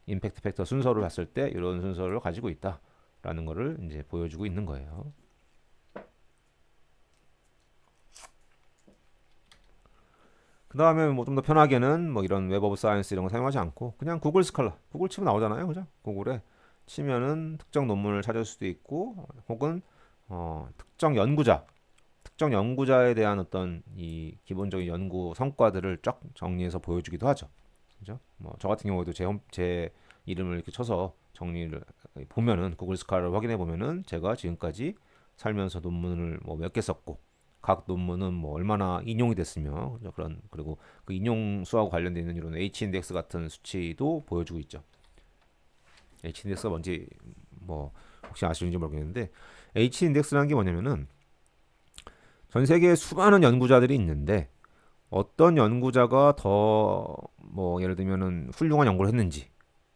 S1: 임팩트 팩터 순서를 봤을 때 이런 순서를 가지고 있다라는 거를 이제 보여주고 있는 거예요. 그 다음에 뭐 좀 더 편하게는 뭐 이런 웹 오브 사이언스 이런 거 사용하지 않고 그냥 구글 스칼라, 구글 치면 나오잖아요, 그죠? 구글에 치면은 특정 논문을 찾을 수도 있고 혹은 특정 연구자에 대한 어떤 이 기본적인 연구 성과들을 쫙 정리해서 보여주기도 하죠. 그죠? 뭐 저 같은 경우에도 제 이름을 이렇게 쳐서 정리를 보면은 구글 스칼라를 확인해 보면은 제가 지금까지 살면서 논문을 뭐 몇 개 썼고 각 논문은 뭐 얼마나 인용이 됐으며 그런 그리고 그 인용 수하고 관련되어 있는 이런 H 인덱스 같은 수치도 보여주고 있죠. H 인덱스가 뭔지 뭐 혹시 아시는지 모르겠는데 H 인덱스라는 게 뭐냐면은 전 세계에 수많은 연구자들이 있는데 어떤 연구자가 더 뭐 예를 들면은 훌륭한 연구를 했는지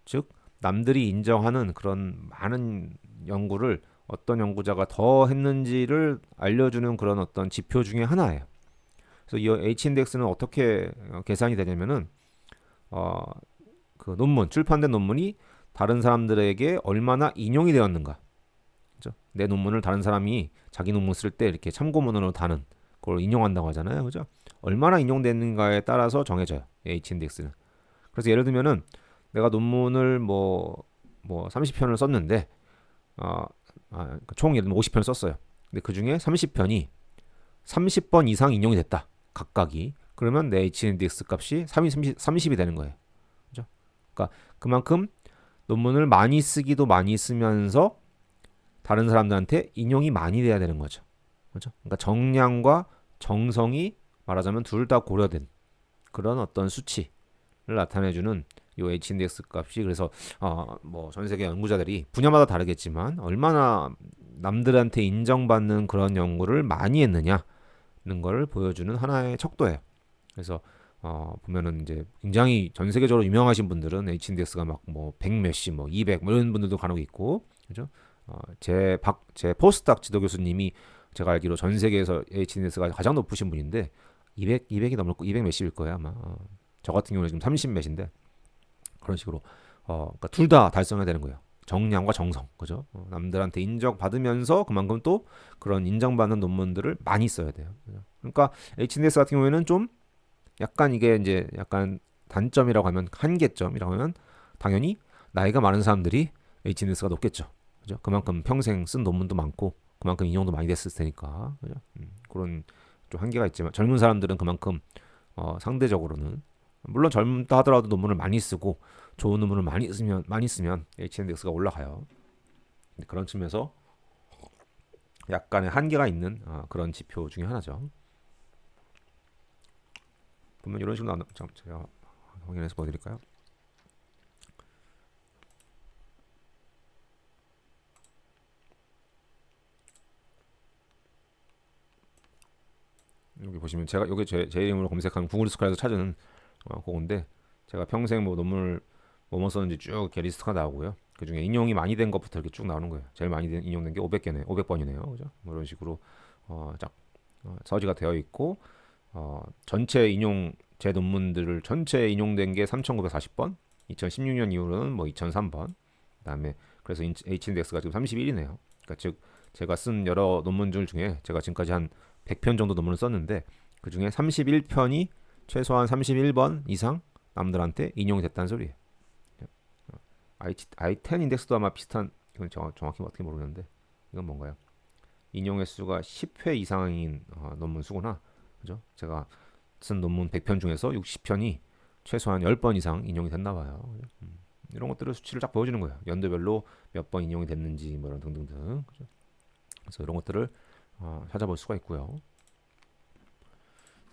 S1: 즉 남들이 인정하는 그런 많은 연구를 어떤 연구자가 더 했는지를 알려주는 그런 어떤 지표 중에 하나예요. 그래서 이 H 인덱스는 어떻게 계산이 되냐면은 어, 그 논문 출판된 논문이 다른 사람들에게 얼마나 인용이 되었는가. 그죠? 내 논문을 다른 사람이 자기 논문 쓸 때 이렇게 참고문으로 다는 그걸 인용한다고 하잖아요. 그죠? 얼마나 인용됐는가에 따라서 정해져요. H 인덱스는. 그래서 예를 들면은 내가 논문을 뭐 30편을 썼는데 어, 총 예를 들면 50편을 썼어요. 근데 그 중에 30편이 30번 이상 인용이 됐다. 각각이. 그러면 내 H 인덱스 값이 30이 되는 거예요. 그죠? 그러니까 그만큼 논문을 많이 쓰기도 많이 쓰면서 다른 사람들한테 인용이 많이 돼야 되는 거죠. 그렇죠? 그러니까 정량과 정성이 말하자면 둘 다 고려된 그런 어떤 수치를 나타내주는 이 H-인덱스 값이 그래서 뭐 전 세계 연구자들이 분야마다 다르겠지만 얼마나 남들한테 인정받는 그런 연구를 많이 했느냐는 걸 보여주는 하나의 척도예요. 그래서 보면은 이제 굉장히 전 세계적으로 유명하신 분들은 H-인덱스가 막 뭐 100 몇십, 뭐 200, 뭐 이런 분들도 간혹 있고, 그죠? 제 포스닥 지도 교수님이 제가 알기로 전 세계에서 H-인덱스가 가장 높으신 분인데 200이 넘을 거, 200 몇십일 거예요 아마. 저 같은 경우는 지금 30 몇인데 그런 식으로 그러니까 둘 다 달성해야 되는 거예요. 정량과 정성, 그죠? 남들한테 인정받으면서 그만큼 또 그런 인정받는 논문들을 많이 써야 돼요. 그죠? 그러니까 H-인덱스 같은 경우에는 좀 약간 이게 이제 약간 단점이라고 하면 한계점이라고 하면 당연히 나이가 많은 사람들이 H-인덱스가 높겠죠. 그죠? 그만큼 평생 쓴 논문도 많고 그만큼 인용도 많이 됐을 테니까 그죠? 그런 좀 한계가 있지만 젊은 사람들은 그만큼 상대적으로는 물론 젊다 하더라도 논문을 많이 쓰고 좋은 논문을 많이 쓰면 H-인덱스가 올라가요. 그런 측면에서 약간의 한계가 있는 그런 지표 중에 하나죠. 보면 이런 식으로 제가 확인해서 보여드릴까요? 여기 보시면 제가 여기 제 이름으로 검색하면 구글 스칼에서 찾은 그건데 제가 평생 뭐 논문을 뭐뭐 썼는지 쭉 이렇게 리스트가 나오고요. 그 중에 인용이 많이 된 것부터 이렇게 쭉 나오는 거예요. 제일 많이 인용된 게 500개네, 500번이네요, 그죠? 뭐 이런 식으로 쫙 서지가 되어 있고 전체 인용 제 논문들을 전체 인용된 게 3,940번, 2016년 이후로는 뭐 2,003번, 그다음에 그래서 H-인덱스가 지금 31이네요. 그러니까 즉 제가 쓴 여러 논문들 중에 제가 지금까지 한 100편 정도 논문을 썼는데 그 중에 31편이 최소한 31번 이상 남들한테 인용이 됐다는 소리예요. I10 인덱스도 아마 비슷한 이건 정확히 어떻게 모르겠는데 이건 뭔가요? 인용 횟수가 10회 이상인 논문 수구나. 그죠? 제가 쓴 논문 100편 중에서 60편이 최소한 10번 이상 인용이 됐나 봐요. 이런 것들을 수치를 쫙 보여주는 거예요. 연도별로 몇 번 인용이 됐는지 뭐 이런 등등등. 그죠? 그래서 이런 것들을 찾아볼 수가 있고요.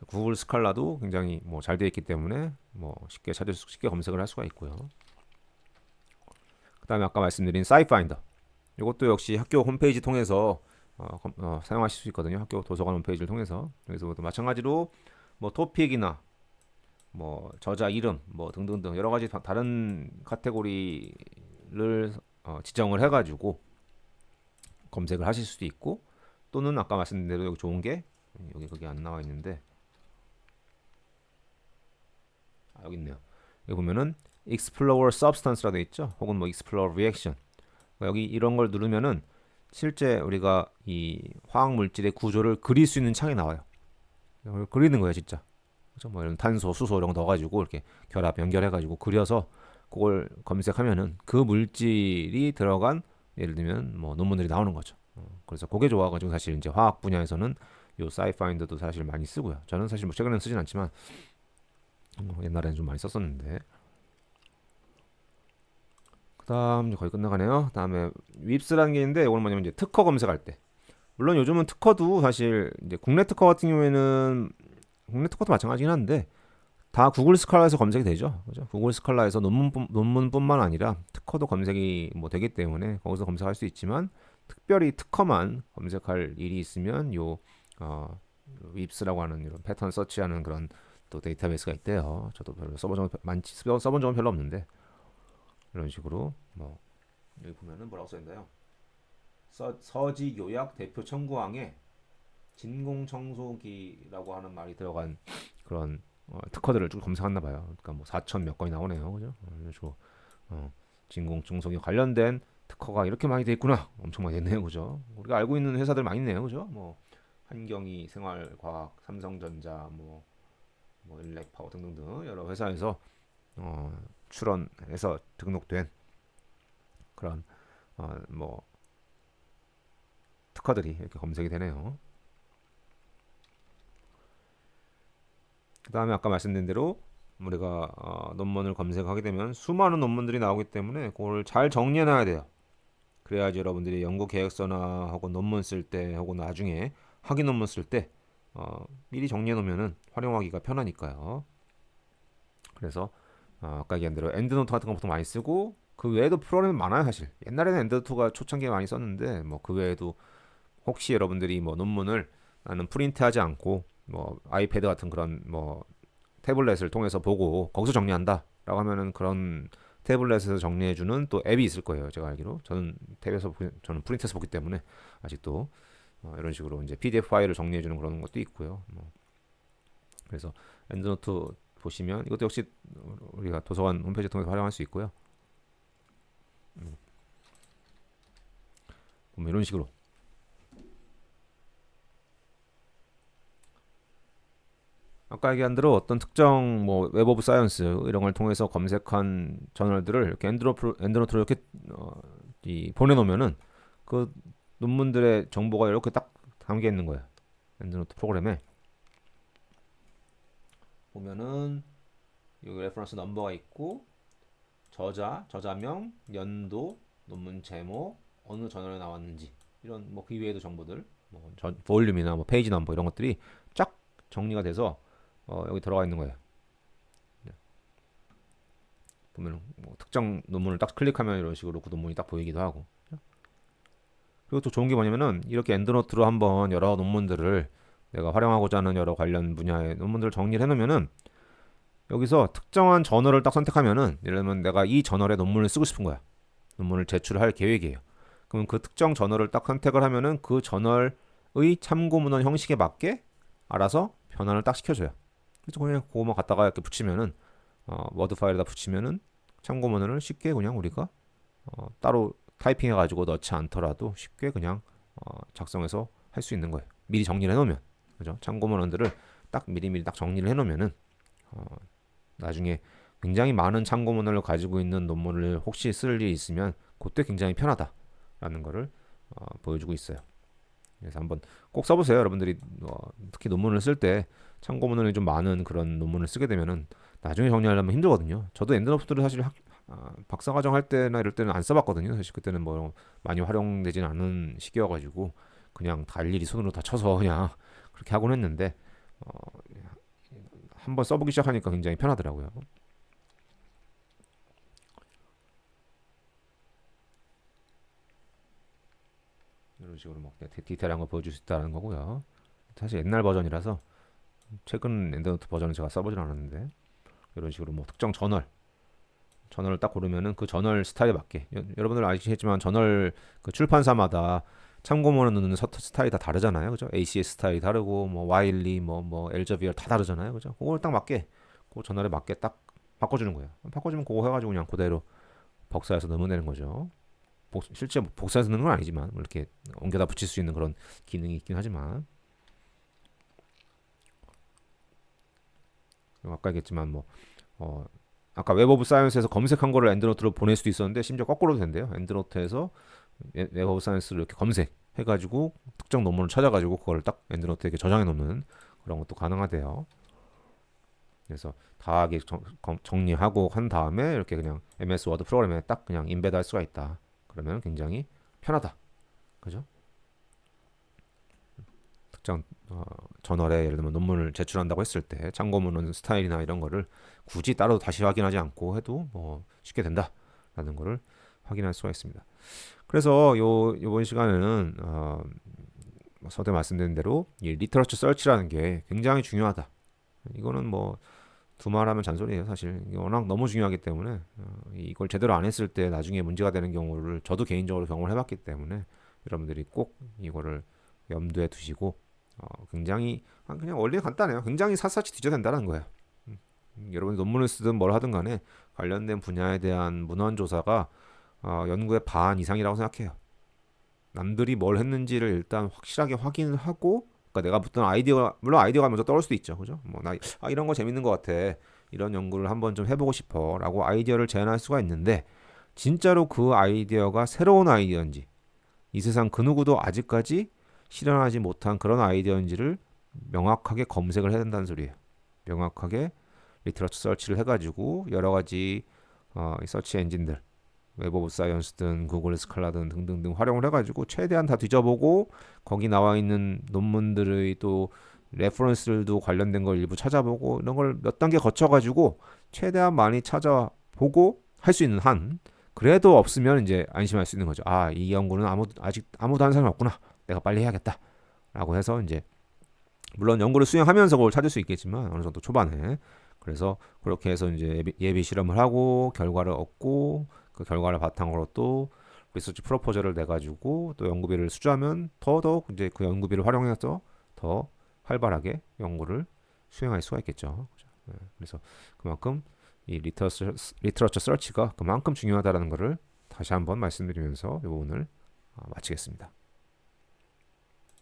S1: 구글 스칼라도 굉장히 뭐 잘 되어 있기 때문에 뭐 쉽게 검색을 할 수가 있고요. 그다음에 아까 말씀드린 사이파인더. 이것도 역시 학교 홈페이지 통해서 사용하실 수 있거든요. 학교 도서관 홈페이지를 통해서. 여기서 마찬가지로 뭐 토픽이나 뭐 저자 이름 뭐 등등등 여러 가지 다른 카테고리를 지정을 해가지고 검색을 하실 수도 있고 또는 아까 말씀드린 대로 여기 좋은 게 여기 거기 안 나와 있는데 여기 있네요. 여기 보면은 Explore Substance라고 돼 있죠. 혹은 뭐 Explore Reaction. 여기 이런 걸 누르면은 실제 우리가 이 화학 물질의 구조를 그릴 수 있는 창이 나와요. 이걸 그리는 거예요, 진짜. 그죠? 뭐 이런 탄소, 수소 이런 거 넣어가지고 이렇게 연결해가지고 그려서 그걸 검색하면은 그 물질이 들어간 예를 들면 뭐 논문들이 나오는 거죠. 그래서 그게 좋아가지고 사실 이제 화학 분야에서는 요 사이파인더도 사실 많이 쓰고요. 저는 사실 뭐 최근에는 쓰진 않지만 옛날에는 좀 많이 썼었는데. 그다음 이제 거의 끝나가네요. 다음에 윕스라는 게 있는데 이건 뭐냐면 이제 특허 검색할 때. 물론 요즘은 특허도 사실 이제 국내 특허 같은 경우에는 국내 특허도 마찬가지긴 한데 다 구글 스칼라에서 검색이 되죠. 그죠? 구글 스칼라에서 논문뿐만 아니라 특허도 검색이 뭐 되기 때문에 거기서 검색할 수 있지만 특별히 특허만 검색할 일이 있으면 요 윕스라고 하는 이런 패턴 서치하는 그런 또 데이터베이스가 있대요. 저도 별로 써본 적은 별로 없는데 이런 식으로 뭐 여기 보면은 뭐라고 써있나요? 서지 요약 대표 청구항에 진공청소기라고 하는 말이 들어간 그런 특허들을 쭉 검색했나 봐요. 그러니까 뭐 4천 몇 건이 나오네요, 그죠? 그래서 진공청소기 관련된 특허가 이렇게 많이 돼 있구나. 엄청 많이 됐네요, 그죠? 우리가 알고 있는 회사들 많이 있네요, 그죠? 뭐 한경이, 생활과학, 삼성전자, 뭐 일렉파워 등등등 여러 회사에서 출원해서 등록된 그런 뭐 특허들이 이렇게 검색이 되네요. 그 다음에 아까 말씀드린 대로 우리가 논문을 검색하게 되면 수많은 논문들이 나오기 때문에 그걸 잘 정리해 놔야 돼요. 그래야지 여러분들이 연구 계획서나 혹은 논문 쓸 때 혹은 나중에 학위 논문 쓸 때 미리 정리해 놓으면은 활용하기가 편하니까요. 그래서 아까 얘기한 대로 엔드노트 같은 거 보통 많이 쓰고 그 외에도 프로그램이 많아요 사실. 옛날에는 엔드노트가 초창기에 많이 썼는데 뭐 그 외에도 혹시 여러분들이 뭐 논문을 나는 프린트하지 않고 뭐 아이패드 같은 그런 뭐 태블릿을 통해서 보고 거기서 정리한다라고 하면은 그런 태블릿에서 정리해주는 또 앱이 있을 거예요. 제가 알기로 저는 저는 프린트해서 보기 때문에 아직도 이런 식으로 이제 PDF 파일을 정리해주는 그런 것도 있고요. 그래서 엔드노트 보시면 이것도 역시 우리가 도서관 홈페이지 통해서 활용할 수 있고요. 보면 이런 식으로 아까 얘기한 대로 어떤 특정 뭐 웹 오브 사이언스 이런 걸 통해서 검색한 저널들을 이렇게 엔드노트로 이렇게 보내놓으면은 그 논문들의 정보가 이렇게 딱 담겨 있는 거예요. 엔드노트 프로그램에 보면은 여기 레퍼런스 넘버가 있고 저자명, 연도, 논문 제목, 어느 저널에 나왔는지 이런 뭐 그 이외에도 정보들, 뭐 볼륨이나 뭐 페이지 넘버 이런 것들이 쫙 정리가 돼서 여기 들어가 있는 거예요. 네. 보면 뭐 특정 논문을 딱 클릭하면 이런 식으로 그 논문이 딱 보이기도 하고. 그리고 또 좋은 게 뭐냐면은 이렇게 엔드노트로 한번 여러 논문들을 내가 활용하고자 하는 여러 관련 분야의 논문들을 정리를 해놓으면은 여기서 특정한 저널을 딱 선택하면은 예를 들면 내가 이 저널에 논문을 쓰고 싶은 거야. 논문을 제출할 계획이에요. 그러면 그 특정 저널을 딱 선택을 하면은 그 저널의 참고 문헌 형식에 맞게 알아서 변환을 딱 시켜줘요. 그래서 그냥 그거만 갖다가 이렇게 붙이면은 워드 파일에다 붙이면은 참고 문헌을 쉽게 그냥 우리가 따로 타이핑해가지고 넣지 않더라도 쉽게 그냥 작성해서 할 수 있는 거예요. 미리 정리를 해놓으면 그죠? 참고 문헌들을 딱 미리미리 딱 정리를 해놓으면은 어, 나중에 굉장히 많은 참고 문헌을 가지고 있는 논문을 혹시 쓸 일이 있으면 그때 굉장히 편하다라는 거를 보여주고 있어요. 그래서 한번 꼭 써보세요. 여러분들이 특히 논문을 쓸 때 참고 문헌이 좀 많은 그런 논문을 쓰게 되면은 나중에 정리하려면 힘들거든요. 저도 엔드노트를 사실 박사과정 할 때나 이럴 때는 안 써봤거든요. 사실 그때는 뭐 많이 활용되지는 않은 시기여가지고 그냥 다 일일이 손으로 다 쳐서 그냥 그렇게 하곤 했는데 어, 한번 써보기 시작하니까 굉장히 편하더라고요. 이런 식으로 뭐 디테일한 거 보여줄 수 있다는 거고요. 사실 옛날 버전이라서 최근 엔드노트 버전은 제가 써보진 않았는데 이런 식으로 뭐 특정 저널을 딱 고르면은 그 저널 스타일에 맞게 여러분들 아시겠지만 저널 그 출판사마다 참고문을 넣는 스타일이 다 다르잖아요, 그죠? ACS 스타일이 다르고 뭐 와일리 뭐 엘저비얼 다 다르잖아요, 그죠? 그걸 딱 맞게 그 저널에 맞게 딱 바꿔주는 거예요. 바꿔주면 그거 해가지고 그냥 그대로 복사해서 넣으면 되는 거죠. 실제 복사해서 넣는 건 아니지만 뭐 이렇게 옮겨다 붙일 수 있는 그런 기능이 있긴 하지만 아까 얘기했지만 뭐 어, 아까 웹 오브 사이언스에서 검색한 거를 엔드노트로 보낼 수도 있었는데 심지어 거꾸로도 된대요. 엔드노트에서 웹 오브 사이언스를 이렇게 검색해가지고 특정 논문을 찾아가지고 그걸 딱 엔드노트에 이렇게 저장해 놓는 그런 것도 가능하대요. 그래서 다 이렇게 정리하고 한 다음에 이렇게 그냥 MS 워드 프로그램에 딱 그냥 인베드 할 수가 있다. 그러면 굉장히 편하다. 그죠? 특정 저널에 예를 들면 논문을 제출한다고 했을 때 참고문헌 스타일이나 이런 거를 굳이 따로 다시 확인하지 않고 해도 뭐 쉽게 된다라는 거를 확인할 수가 있습니다. 그래서 이번 시간에는 서두에 말씀드린 대로 이 리터러처 서치라는 게 굉장히 중요하다. 이거는 뭐 두말하면 잔소리예요, 사실. 이게 워낙 너무 중요하기 때문에 이걸 제대로 안 했을 때 나중에 문제가 되는 경우를 저도 개인적으로 경험을 해봤기 때문에 여러분들이 꼭 이거를 염두에 두시고 굉장히 그냥 원리 간단해요. 굉장히 샅샅이 뒤져야 된다는 거예요. 여러분이 논문을 쓰든 뭘 하든 간에 관련된 분야에 대한 문헌 조사가 연구의 반 이상이라고 생각해요. 남들이 뭘 했는지를 일단 확실하게 확인을 하고, 그러니까 내가 붙던 아이디어, 물론 아이디어가 먼저 떠올 수도 있죠, 그죠? 뭐 나 이런 거 재밌는 것 같아, 이런 연구를 한번 좀 해보고 싶어라고 아이디어를 제안할 수가 있는데, 진짜로 그 아이디어가 새로운 아이디어인지, 이 세상 그 누구도 아직까지 실현하지 못한 그런 아이디어인지를 명확하게 검색을 해야 된다는 소리예요. 명확하게 리터러처 서치를 해가지고 여러 가지 이 서치 엔진들 웹 오브 사이언스든 구글 스칼라든 등등등 활용을 해가지고 최대한 다 뒤져보고 거기 나와 있는 논문들의 또 레퍼런스들도 관련된 걸 일부 찾아보고 이런 걸 몇 단계 거쳐가지고 최대한 많이 찾아보고 할 수 있는 한 그래도 없으면 이제 안심할 수 있는 거죠. 아, 이 연구는 아직 아무도 하는 사람이 없구나. 내가 빨리 해야겠다. 라고 해서 이제 물론 연구를 수행하면서 그걸 찾을 수 있겠지만 어느 정도 초반에 그래서 그렇게 해서 이제 예비 실험을 하고 결과를 얻고 그 결과를 바탕으로 또 리서치 프로포저를 내 가지고 또 연구비를 수주하면 더더욱 이제 그 연구비를 활용해서 더 활발하게 연구를 수행할 수가 있겠죠. 그죠? 네, 그래서 그만큼 이 리터러처 서치가 그만큼 중요하다라는 것을 다시 한번 말씀드리면서 이 부분을 마치겠습니다.